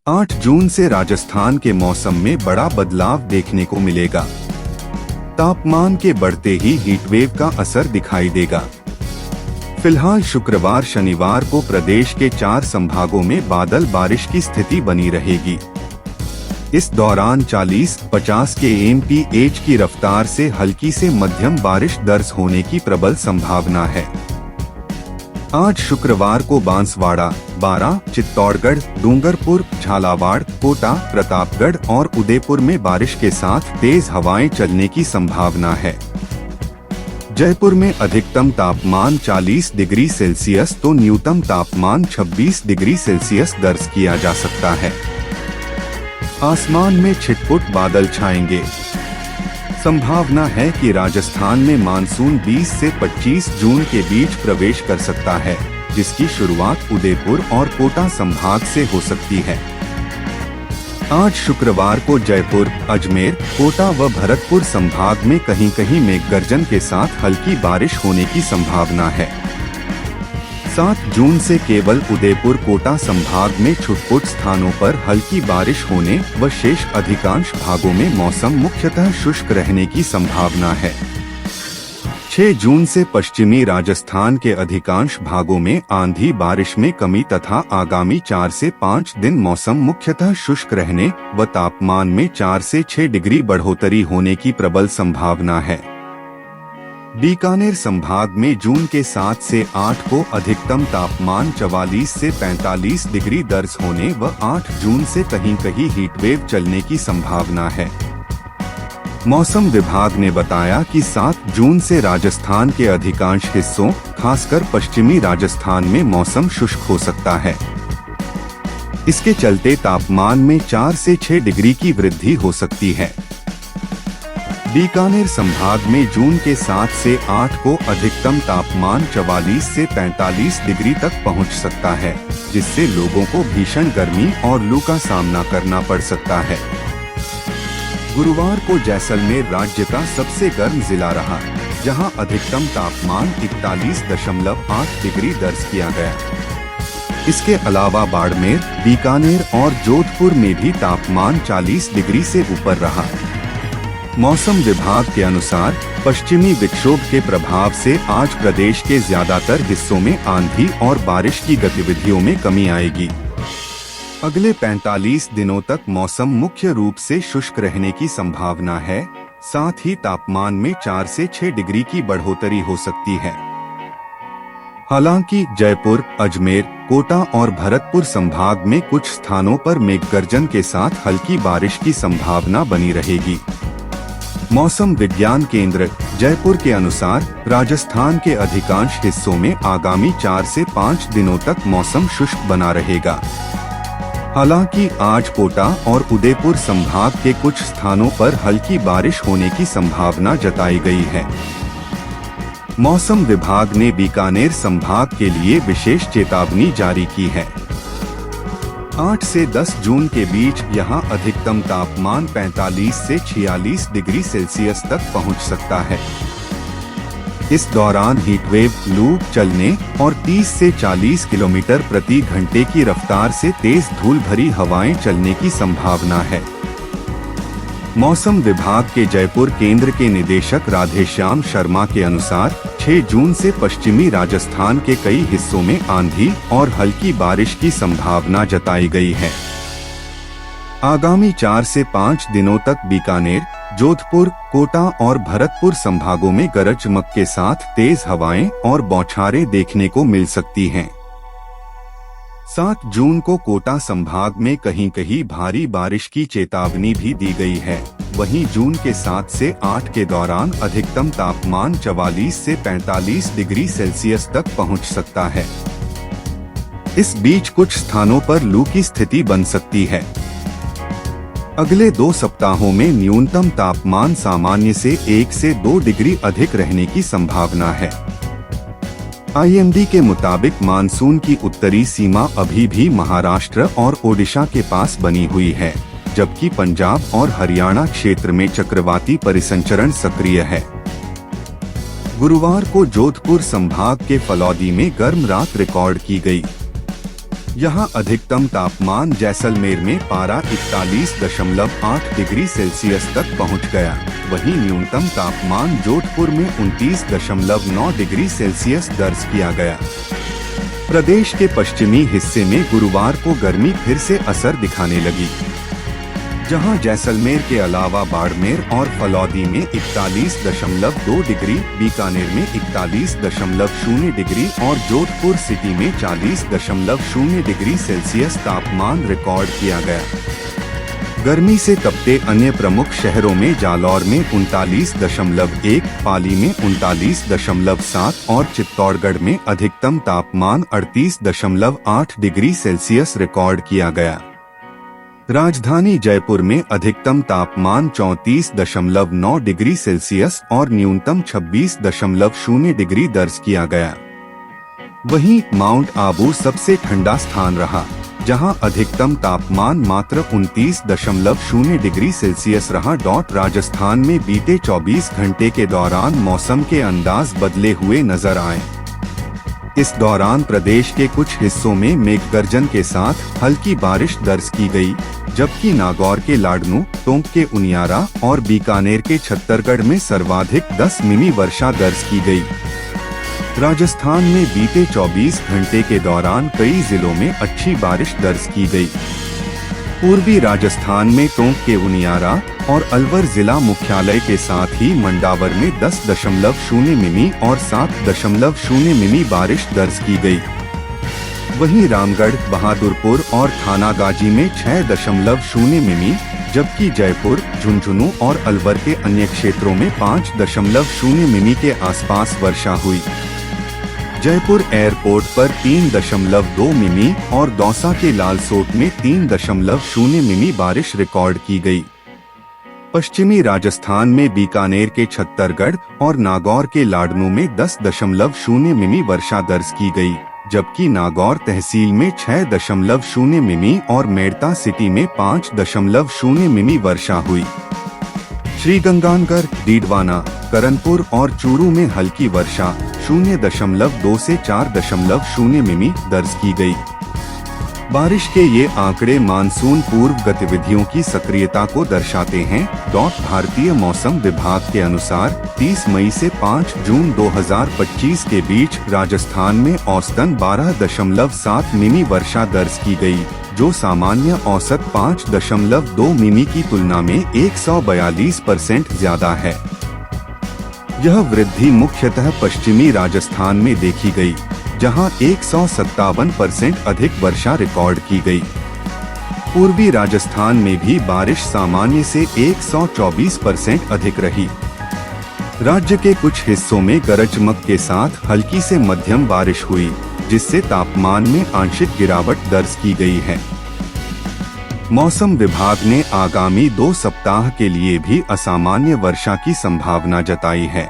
8 जून से राजस्थान के मौसम में बड़ा बदलाव देखने को मिलेगा। तापमान के बढ़ते ही हीटवेव का असर दिखाई देगा। फिलहाल शुक्रवार शनिवार को प्रदेश के 4 संभागों में बादल बारिश की स्थिति बनी रहेगी। इस दौरान 40-50 के mph की रफ्तार से हल्की से मध्यम बारिश दर्ज होने की प्रबल संभावना है। आज शुक्रवार को बांसवाड़ा, बारां, चित्तौड़गढ़, डूंगरपुर, झालावाड़, कोटा, प्रतापगढ़ और उदयपुर में बारिश के साथ तेज हवाएं चलने की संभावना है। जयपुर में अधिकतम तापमान 40 डिग्री सेल्सियस तो न्यूनतम तापमान 26 डिग्री सेल्सियस दर्ज किया जा सकता है। आसमान में छिटपुट बादल छाएंगे। संभावना है कि राजस्थान में मानसून 20 से 25 जून के बीच प्रवेश कर सकता है, जिसकी शुरुआत उदयपुर और कोटा संभाग से हो सकती है। आज शुक्रवार को जयपुर, अजमेर, कोटा व भरतपुर संभाग में कहीं-कहीं मेघगर्जन के साथ हल्की बारिश होने की संभावना है। 7 जून से केवल उदयपुर, कोटा संभाग में छुटपुट स्थानों पर हल्की बारिश होने व शेष अधिकांश भागों में मौसम मुख्यतः शुष्क रहने की संभावना है। 6 जून से पश्चिमी राजस्थान के अधिकांश भागों में आंधी बारिश में कमी तथा आगामी 4 से 5 दिन मौसम मुख्यतः शुष्क रहने व तापमान में 4 से 6 डिग्री बढ़ोतरी होने की प्रबल संभावना है। बीकानेर संभाग में जून के 7 से 8 को अधिकतम तापमान 44 से 45 डिग्री दर्ज होने व 8 जून से कहीं-कहीं हीटवेव चलने की संभावना है। मौसम विभाग ने बताया कि 7 जून से राजस्थान के अधिकांश हिस्सों, खासकर पश्चिमी राजस्थान में मौसम शुष्क हो सकता है। इसके चलते तापमान में 4 से 6 डिग्री की वृद्धि हो सकती है। बीकानेर संभाग में जून के 7 से 8 को अधिकतम तापमान 44 से 45 डिग्री तक पहुंच सकता है, जिससे लोगों को भीषण गर्मी और लू का सामना करना पड़ सकता है। गुरुवार को जैसलमेर राज्य का सबसे गर्म जिला रहा, जहां अधिकतम तापमान 41.8 डिग्री दर्ज किया गया। इसके अलावा बाड़मेर, बीकानेर और जोधपुर में भी तापमान 40 डिग्री से ऊपर रहा। मौसम विभाग के अनुसार पश्चिमी विक्षोभ के प्रभाव से आज प्रदेश के ज्यादातर हिस्सों में आंधी और बारिश की गतिविधियों में कमी आएगी। अगले 45 दिनों तक मौसम मुख्य रूप से शुष्क रहने की संभावना है, साथ ही तापमान में 4 से 6 डिग्री की बढ़ोतरी हो सकती है। हालांकि जयपुर, अजमेर, कोटा और भरतपुर संभाग में कुछ स्थानों पर मेघगर्जन के साथ हल्की बारिश की संभावना बनी रहेगी। मौसम विज्ञान केंद्र जयपुर के अनुसार राजस्थान के अधिकांश हिस्सों में आगामी 4 से 5 दिनों तक मौसम शुष्क बना रहेगा। हालांकि आज कोटा और उदयपुर संभाग के कुछ स्थानों पर हल्की बारिश होने की संभावना जताई गई है। मौसम विभाग ने बीकानेर संभाग के लिए विशेष चेतावनी जारी की है। 8 से 10 जून के बीच यहां अधिकतम तापमान 45 से 46 डिग्री सेल्सियस तक पहुंच सकता है। इस दौरान हीटवेव, लू चलने और 30 से 40 किलोमीटर प्रति घंटे की रफ्तार से तेज धूल भरी हवाएं चलने की संभावना है। मौसम विभाग के जयपुर केंद्र के निदेशक राधेश्याम शर्मा के अनुसार 6 जून से पश्चिमी राजस्थान के कई हिस्सों में आंधी और हल्की बारिश की संभावना जताई गई है। आगामी 4 से 5 दिनों तक बीकानेर, जोधपुर, कोटा और भरतपुर संभागों में गरज चमक के साथ तेज हवाएं और बौछारें देखने को मिल सकती हैं। 7 जून को कोटा संभाग में कहीं-कहीं भारी बारिश की चेतावनी भी दी गई है। वहीं जून के 7 से 8 के दौरान अधिकतम तापमान 44 से 45 डिग्री सेल्सियस तक पहुंच सकता है। इस बीच कुछ स्थानों पर लू की स्थिति बन सकती है। अगले 2 सप्ताहों में न्यूनतम तापमान सामान्य से 1 से 2 डिग्री अधिक रहने की संभावना है। IMD के मुताबिक मानसून की उत्तरी सीमा अभी भी महाराष्ट्र और ओडिशा के पास बनी हुई है, जबकि पंजाब और हरियाणा क्षेत्र में चक्रवाती परिसंचरण सक्रिय है। गुरुवार को जोधपुर संभाग के फलौदी में गर्म रात रिकॉर्ड की गई। यहाँ अधिकतम तापमान जैसलमेर में पारा 41.8 डिग्री सेल्सियस तक पहुँच गया। वहीं न्यूनतम तापमान जोधपुर में 29.9 डिग्री सेल्सियस दर्ज किया गया। प्रदेश के पश्चिमी हिस्से में गुरुवार को गर्मी फिर से असर दिखाने लगी, जहां जैसलमेर के अलावा बाड़मेर और फलौदी में 41.2 डिग्री, बीकानेर में 41.0 डिग्री और जोधपुर सिटी में 40.0 डिग्री सेल्सियस तापमान रिकॉर्ड किया गया। गर्मी से तपते अन्य प्रमुख शहरों में जालौर में 39.1, पाली में 39.7 और चित्तौड़गढ़ में अधिकतम तापमान 38.8 डिग्री सेल्सियस रिकॉर्ड किया गया। राजधानी जयपुर में अधिकतम तापमान 34.9 डिग्री सेल्सियस और न्यूनतम 26.0 डिग्री दर्ज किया गया। वहीं माउंट आबू सबसे ठंडा स्थान रहा, जहां अधिकतम तापमान मात्र 29.0 डिग्री सेल्सियस रहा। राजस्थान में बीते 24 घंटे के दौरान मौसम के अंदाज बदले हुए नजर आए। इस दौरान प्रदेश के कुछ हिस्सों में मेघगर्जन के साथ हल्की बारिश दर्ज की गई, जबकि नागौर के लाडनू, टोंक के उनियारा और बीकानेर के छत्तरगढ़ में सर्वाधिक 10 मिमी वर्षा दर्ज की गई। राजस्थान में बीते 24 घंटे के दौरान कई जिलों में अच्छी बारिश दर्ज की गई। पूर्वी राजस्थान में टोंक के उनियारा और अलवर जिला मुख्यालय के साथ ही मंडावर में 10.0 मिमी और 7.0 मिमी बारिश दर्ज की गई। वहीं रामगढ़, बहादुरपुर और थानागाजी में 6.0 मिमी, जबकि जयपुर, झुंझुनू और अलवर के अन्य क्षेत्रों में 5.0 मिमी के आसपास वर्षा हुई। जयपुर एयरपोर्ट पर 3.2 मिमी और दौसा के लालसोट में 3.0 मिमी बारिश रिकॉर्ड की गई। पश्चिमी राजस्थान में बीकानेर के छत्तरगढ़ और नागौर के लाडनू में 10.0 मिमी वर्षा दर्ज की गई, जबकि नागौर तहसील में 6.0 मिमी और मेड़ता सिटी में 5.0 मिमी वर्षा हुई। श्रीगंगानगर, डीडवाना, करनपुर और चूरू में हल्की वर्षा 0.2 से 4.0 मिमी दर्ज की गई। बारिश के ये आंकड़े मानसून पूर्व गतिविधियों की सक्रियता को दर्शाते हैं। भारतीय मौसम विभाग के अनुसार 30 मई से 5 जून 2025 के बीच राजस्थान में औसतन 12.7 मिमी वर्षा दर्ज की गई, जो सामान्य औसत 5.2 मिमी की तुलना में 142% ज्यादा है। यह वृद्धि मुख्यतः पश्चिमी राजस्थान में देखी गई, जहां 157% अधिक वर्षा रिकॉर्ड की गई। पूर्वी राजस्थान में भी बारिश सामान्य से 124% अधिक रही। राज्य के कुछ हिस्सों में गरज चमक के साथ हल्की से मध्यम बारिश हुई, जिससे तापमान में आंशिक गिरावट दर्ज की गई है। मौसम विभाग ने आगामी 2 सप्ताह के लिए भी असामान्य वर्षा की संभावना जताई है।